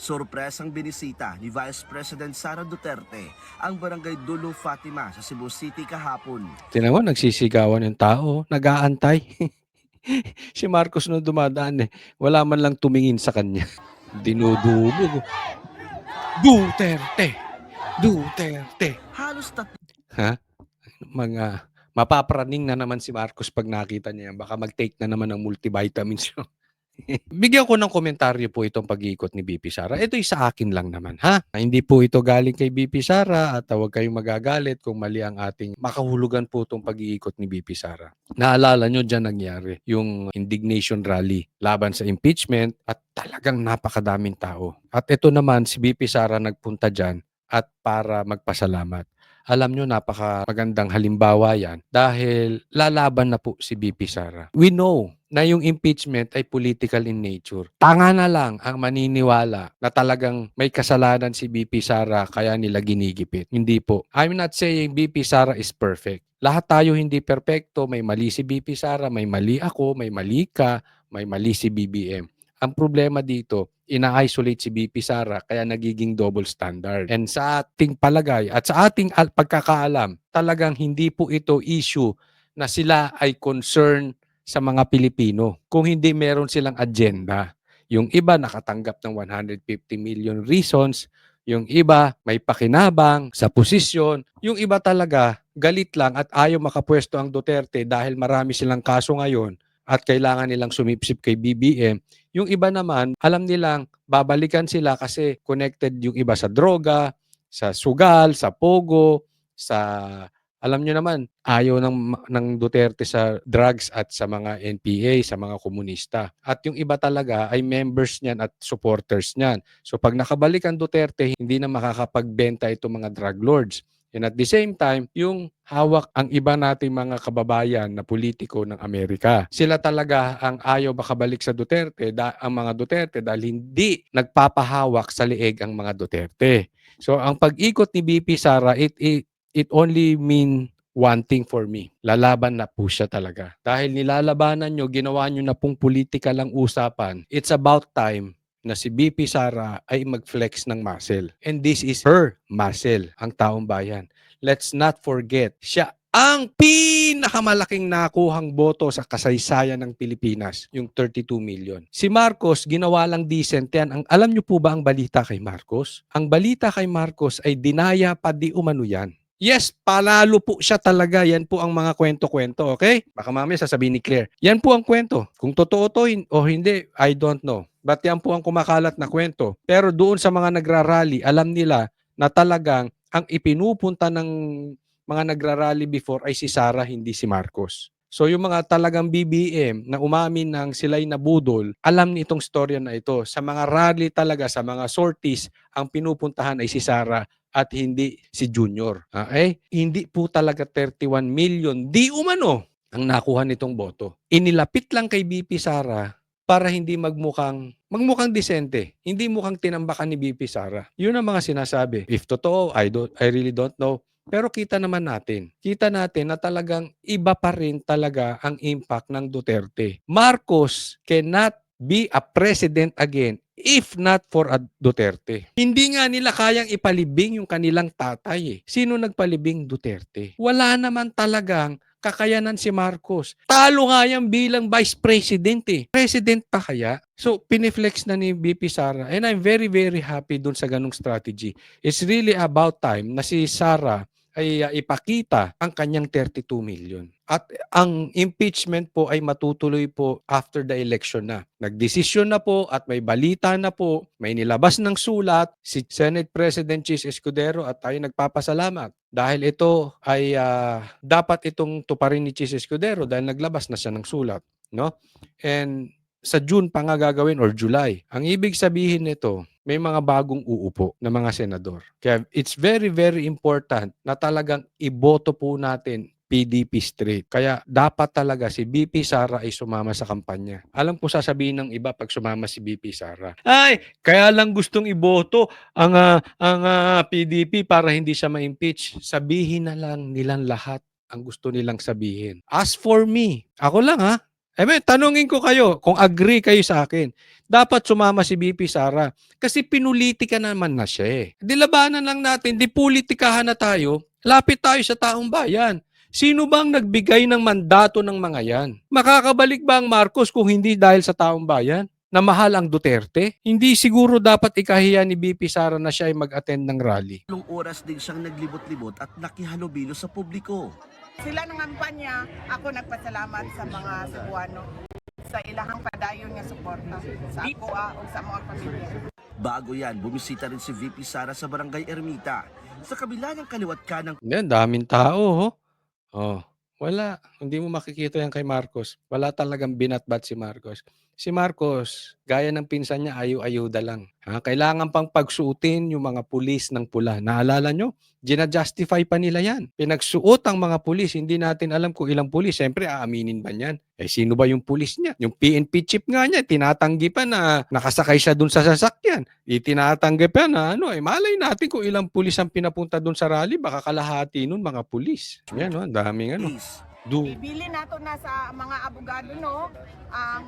Sorpresang binisita ni Vice President Sara Duterte ang barangay Dulo Fatima sa Cebu City kahapon. Tignan mo nagsisigawan yung tao, nag-aantay. Si Marcos nung dumadaan, wala man lang tumingin sa kanya. Dinudumog. Duterte! Duterte! Halos Ha? Mapapraning na naman si Marcos 'pag nakita niya yan. Baka mag-take na naman ng multivitamins yun. Bigyan ko ng komentaryo po itong pag-iikot ni BP Sara. Ito'y sa akin lang naman, ha? Hindi po ito galing kay BP Sara at huwag kayong magagalit kung mali ang ating makahulugan po itong pag-iikot ni BP Sara. Naalala nyo dyan nangyari yung indignation rally laban sa impeachment at talagang napakadaming tao. At ito naman si BP Sara nagpunta dyan at para magpasalamat. Alam nyo, napaka magandang halimbawa yan dahil lalaban na po si BP Sara. We know na yung impeachment ay political in nature. Tanga na lang ang maniniwala na talagang may kasalanan si BP Sara kaya nila ginigipit. Hindi po. I'm not saying BP Sara is perfect. Lahat tayo hindi perpekto. May mali si BP Sara, may mali ako, may mali ka, may mali si BBM. Ang problema dito, ina-isolate si BP Sara kaya nagiging double standard. And sa ating palagay at sa ating pagkakaalam, talagang hindi po ito issue na sila ay concerned sa mga Pilipino. Kung hindi meron silang agenda. Yung iba nakatanggap ng 150 million reasons, yung iba may pakinabang sa posisyon, yung iba talaga galit lang at ayaw makapwesto ang Duterte dahil marami silang kaso ngayon at kailangan nilang sumipsip kay BBM. Yung iba naman, alam nilang babalikan sila kasi connected yung iba sa droga, sa sugal, sa pogo, sa alam niyo naman, ayaw ng Duterte sa drugs at sa mga NPA, sa mga komunista. At yung iba talaga ay members niyan at supporters niyan. So pag nakabalik ang Duterte, hindi na makakapagbenta itong mga drug lords. And at the same time, yung hawak ang iba nating mga kababayan na politiko ng Amerika. Sila talaga ang ayaw makabalik sa Duterte, ang mga Duterte dahil hindi nagpapahawak sa leeg ang mga Duterte. So ang pag-ikot ni BP Sara, it only mean one thing for me. Lalaban na po siya talaga. Dahil nilalabanan nyo, ginawa nyo na pong politika lang usapan, it's about time na si BP Sara ay mag-flex ng muscle. And this is her muscle, ang taong bayan. Let's not forget, siya ang pinakamalaking nakuhang boto sa kasaysayan ng Pilipinas, yung 32 million. Si Marcos, ginawa lang decent yan. Alam niyo po ba ang balita kay Marcos? Ang balita kay Marcos ay dinaya pa di umano yan. Yes, panalo po siya talaga. Yan po ang mga kwento-kwento, okay? Baka mamaya sasabihin ni Claire. Yan po ang kwento. Kung totoo to o hindi, I don't know. But yan po ang kumakalat na kwento. Pero doon sa mga nagrarally, alam nila na talagang ang ipinupunta ng mga nagrarally before ay si Sara, hindi si Marcos. So yung mga talagang BBM na umamin ng sila'y nabudol, alam nitong storya na ito. Sa mga rally talaga, sa mga sorties, ang pinupuntahan ay si Sara at hindi si Junior. Okay? Hindi po talaga 31 million. Di umano ang nakuha nitong boto. Inilapit lang kay BP Sara para hindi magmukhang disente. Hindi mukhang tinambakan ni BP Sara. Yun ang mga sinasabi. If totoo, I really don't know. Pero kita naman natin. Kita natin na talagang iba pa rin talaga ang impact ng Duterte. Marcos cannot be a president again if not for a Duterte. Hindi nga nila kayang ipalibing yung kanilang tatay. Sino nagpalibing? Duterte. Wala naman talagang kakayanan si Marcos. Talo nga yan bilang vice president eh. President pa kaya? So, piniflex na ni BP Sara. And I'm very, very happy dun sa ganung strategy. It's really about time na si Sara ay ipakita ang kanyang 32 million. At ang impeachment po ay matutuloy po after the election na. Nagdesisyon na po at may balita na po, may nilabas ng sulat si Senate President Chis Escudero at tayo nagpapasalamat. Dahil ito ay dapat itong tuparin ni Chis Escudero dahil naglabas na siya ng sulat. No? And sa June pa nga gagawin or July. Ang ibig sabihin nito, may mga bagong uupo na mga senador. Kaya it's very, very important na talagang iboto po natin PDP straight. Kaya dapat talaga si BP Sara ay sumama sa kampanya. Alam po sasabihin ng iba pag sumama si BP Sara. Ay, kaya lang gustong iboto ang PDP para hindi siya ma-impeach. Sabihin na lang nilang lahat ang gusto nilang sabihin. As for me, ako lang Tanungin ko kayo kung agree kayo sa akin. Dapat sumama si BP Sara kasi pinulitika naman na siya eh. Di labanan lang natin, di politikahan na tayo, lapit tayo sa taong bayan. Sino bang nagbigay ng mandato ng mga yan? Makakabalik ba ang Marcos kung hindi dahil sa taong bayan? Na mahal ang Duterte? Hindi siguro dapat ikahiya ni BP Sara na siya ay mag-attend ng rally. Ilang oras din siyang naglibot-libot at nakihalubilo sa publiko. Sila ng kampanya, ako nagpasalamat sa mga Cebuano sa ilahang padayon nga suporta sa ako o sa mga pamilya. Bago yan, bumisita rin si VP Sara sa Barangay Ermita. Sa kabila ng kaliwat kanang Yan, daming tao, ho. Oh, wala. Hindi mo makikita yan kay Marcos. Wala talagang binatbat si Marcos. Si Marcos, gaya ng pinsan niya, ayaw-ayuda lang. Kailangan pang pagsuotin yung mga pulis ng pula. Naalala nyo? Gina-justify pa nila yan. Pinagsuot ang mga pulis. Hindi natin alam kung ilang pulis. Siyempre, aaminin ba niyan? Sino ba yung pulis niya? Yung PNP chief nga niya, tinatanggi pa na nakasakay siya dun sa sasakyan. Tinatanggi pa na malay natin kung ilang pulis ang pinapunta dun sa rally. Baka kalahati nun mga pulis. Yan, ang daming case. Ibili nato na sa mga abogado ang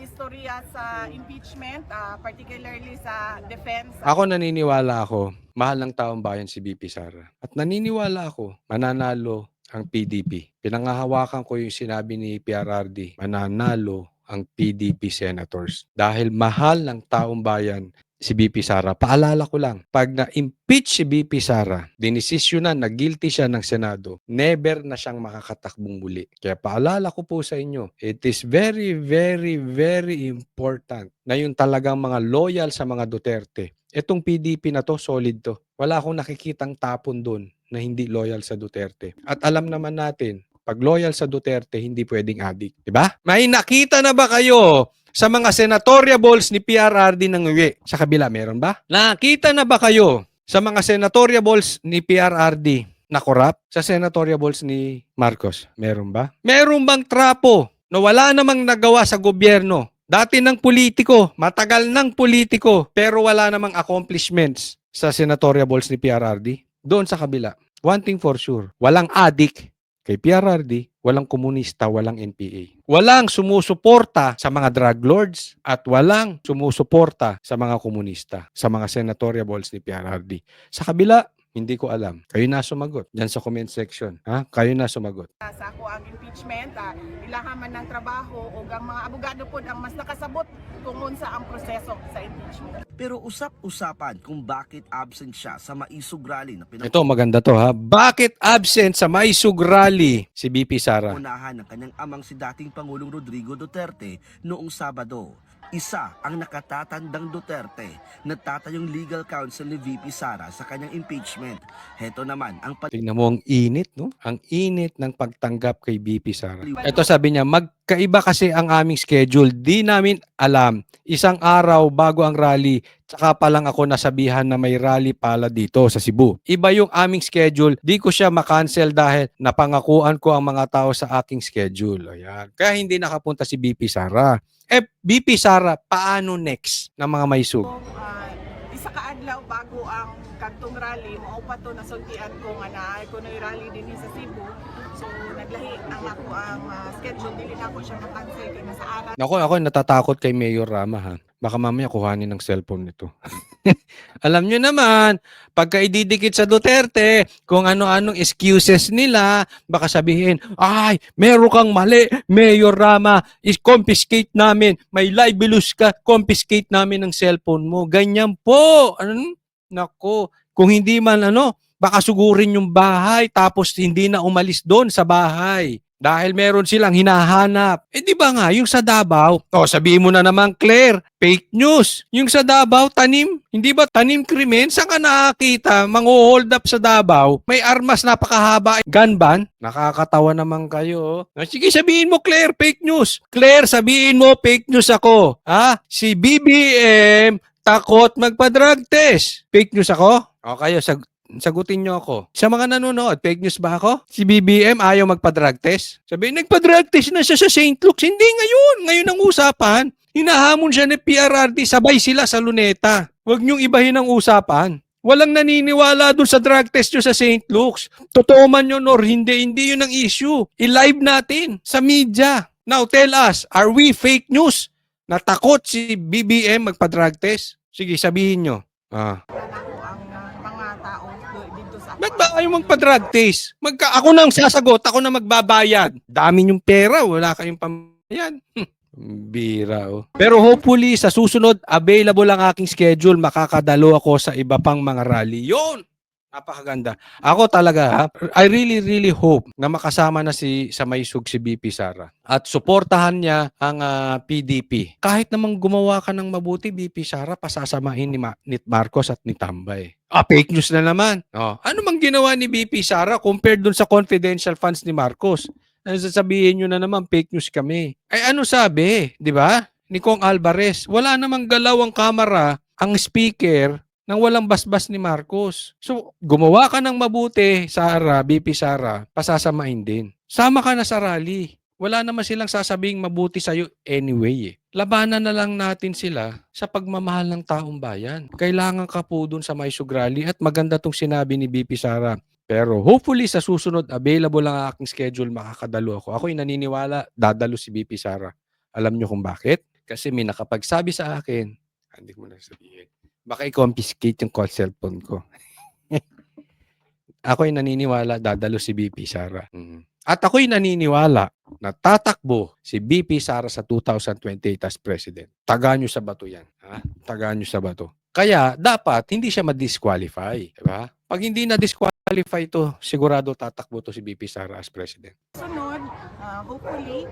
istorya sa impeachment, particularly sa defense. Ako naniniwala ako, mahal ng taong bayan si BP Sara. At naniniwala ako, mananalo ang PDP. Pinangahawakan ko yung sinabi ni PRRD, mananalo ang PDP senators. Dahil mahal ng taong bayan si BP Sara. Paalala ko lang, pag na-impeach si BP Sara, dinesisyonan na guilty siya ng Senado, never na siyang makakatakbong muli. Kaya paalala ko po sa inyo, it is very, very, very important na yung talagang mga loyal sa mga Duterte. Itong PDP na to, solid to. Wala akong nakikitang tapon doon na hindi loyal sa Duterte. At alam naman natin, pag loyal sa Duterte, hindi pwedeng adik. Diba? May nakita na ba kayo sa mga senatoriables ni PRRD ng uwi? Sa kabila, meron ba? Nakita na ba kayo sa mga senatoriables ni PRRD na korap? Sa senatoriables ni Marcos, meron ba? Meron bang trapo na wala namang nagawa sa gobyerno? Dati ng politiko, matagal ng politiko, pero wala namang accomplishments sa senatoriables ni PRRD? Doon sa kabila, one thing for sure, walang adik kay PRRD, walang komunista, walang NPA. Walang sumusuporta sa mga drug lords at walang sumusuporta sa mga komunista, sa mga senatoriables ni PRRD. Sa kabila, hindi ko alam. Kayo na sumagot. Diyan sa comment section. Kayo na sumagot. Sa ako ang impeachment, ilahaman ng trabaho o ang mga abogado po ang mas nakasabot kung unsa ang proseso sa impeachment. Pero usap-usapan kung bakit absent siya sa maisog rally na Ito, maganda to Bakit absent sa maisog rally si BP Sara? Unahan ng kanyang amang si dating Pangulong Rodrigo Duterte noong Sabado. Isa ang nakatatandang Duterte na tatayong legal counsel ni VP Sara sa kanyang impeachment. Heto naman ang Tingnan mo ang init, no? Ang init ng pagtanggap kay BP Sara. Ito sabi niya, magkaiba kasi ang aming schedule. Di namin alam. Isang araw bago ang rally, tsaka pa lang ako nasabihan na may rally pala dito sa Cebu. Iba yung aming schedule. Di ko siya makancel dahil napangakuan ko ang mga tao sa aking schedule. Ayan. Kaya hindi nakapunta si BP Sara. BP Sara, paano next ng mga maisug? Isa ka adlaw bago ang kagtong rally, mao pa to nasultian ko nga naay ko noy rally din sa Cebu. So naglahi ang ako ang schedule, dili na ako siya makancel kay nasa araw. Ako natatakot kay Mayor Rama Baka mamaya kuhanin ng cellphone nito. Alam nyo naman, pagka ididikit sa Duterte, kung ano-anong excuses nila, baka sabihin, ay, meron kang mali, Mayor Rama, is-confiscate namin, may libelous ka, confiscate namin ng cellphone mo. Ganyan po. Nako, kung hindi man baka sugurin yung bahay, tapos hindi na umalis doon sa bahay. Dahil meron silang hinahanap. Di ba nga, yung sa Davao, sabihin mo na naman, Claire, fake news. Yung sa Davao, tanim. Hindi ba tanim krimen? Saan ka nakakita, mangu-hold up sa Davao, may armas napakahaba, gun ban? Nakakatawa naman kayo. Sige, sabihin mo, Claire, fake news. Claire, sabihin mo, fake news ako. Si BBM, takot magpa-drug test. Fake news ako? O kayo, sagutin nyo ako. Sa mga nanonood, fake news ba ako? Si BBM ayaw magpa-drug test? Sabihin, nagpa-drug test na siya sa St. Luke's. Hindi ngayon. Ngayon ang usapan. Hinahamon siya ni PRRD. Sabay sila sa Luneta. Huwag niyong ibahin ang usapan. Walang naniniwala dun sa drug test nyo sa St. Luke's. Totoo man yun or hindi yun ang issue. I-live natin sa media. Now tell us, are we fake news? Natakot si BBM magpa-drug test? Sige, sabihin nyo. na ko ang mga tao dito sa Ba't ba kayo magpa-drug test? Ako nang sasagot, ako na magbabayad. Dami yung pera, wala kayong pambayad. Bira, oh. Pero hopefully, sa susunod, available ang aking schedule. Makakadalo ako sa iba pang mga rally. Yun! Napakaganda. Ako talaga, I really hope na makasama na sa Maysug si BP Sara. At suportahan niya ang PDP. Kahit namang gumawa ka ng mabuti, BP Sara, pasasamahin ni Marcos at ni Tambay. Fake news na naman. Ano mang ginawa ni BP Sara compared dun sa confidential funds ni Marcos? Ano sasabihin nyo na naman, fake news kami. Ay ano sabi, di ba? Ni Kong Alvarez, wala namang galaw ang kamera, ang speaker, nang walang basbas ni Marcos. So, gumawa ka ng mabuti, Sara, BP Sara, pasasamain din. Sama ka na sa rally. Wala naman silang sasabing mabuti sa'yo anyway. Labanan na lang natin sila sa pagmamahal ng taong bayan. Kailangan ka po dun sa Maysug Rally at maganda tong sinabi ni BP Sara. Pero hopefully sa susunod, available ang aking schedule, makakadalo ako. Ako'y naniniwala, dadalo si BP Sara. Alam nyo kung bakit? Kasi may nakapagsabi sa akin, hindi mo na sabihin, baka i-confiscate yung call cellphone ko. Ako'y naniniwala, dadalo si BP Sara. At ako'y naniniwala na tatakbo si BP Sara sa 2028 as president. Tagaan nyo sa bato yan. Tagaan nyo sa bato. Kaya dapat hindi siya ma-disqualify. Diba? Pag hindi na-disqualify ito, sigurado tatakbo to si BP Sara as president. sunod. Hopefully,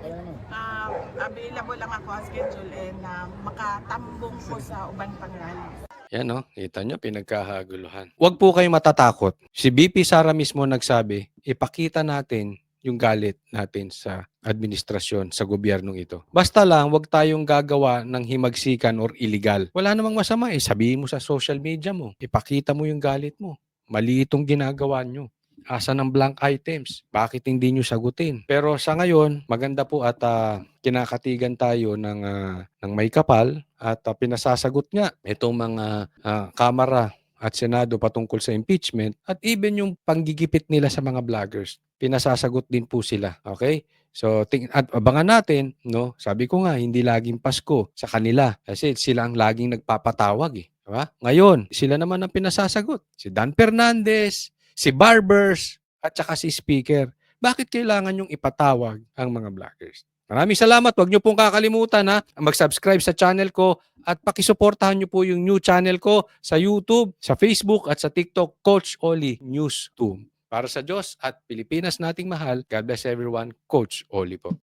available lang ako ang schedule and makatambong ko sa uban pang rally. Yan no, kita nyo, pinagkahaguluhan. Huwag po kayong matatakot. Si BP Sara mismo nagsabi, ipakita natin yung galit natin sa administrasyon, sa gobyernong ito. Basta lang, huwag tayong gagawa ng himagsikan or illegal. Wala namang masama eh. Sabihin mo sa social media mo. Ipakita mo yung galit mo. Mali itong ginagawa nyo. Asa ng blank items? Bakit hindi nyo sagutin? Pero sa ngayon, maganda po at kinakatigan tayo ng may kapal at pinasasagot nga itong mga Kamara at Senado patungkol sa impeachment at even yung panggigipit nila sa mga vloggers. Pinasasagot din po sila. Okay? So, at abangan natin, no? Sabi ko nga, hindi laging Pasko sa kanila kasi sila ang laging nagpapatawag eh. Diba? Ngayon, sila naman ang pinasasagot. Si Dan Fernandez, si Barbers, at saka si Speaker. Bakit kailangan yung ipatawag ang mga vloggers? Maraming salamat. Huwag niyo pong kakalimutan mag-subscribe sa channel ko at pakisuportahan niyo po yung new channel ko sa YouTube, sa Facebook at sa TikTok, Coach Oli News 2. Para sa Diyos at Pilipinas nating mahal, God bless everyone, Coach Oli po.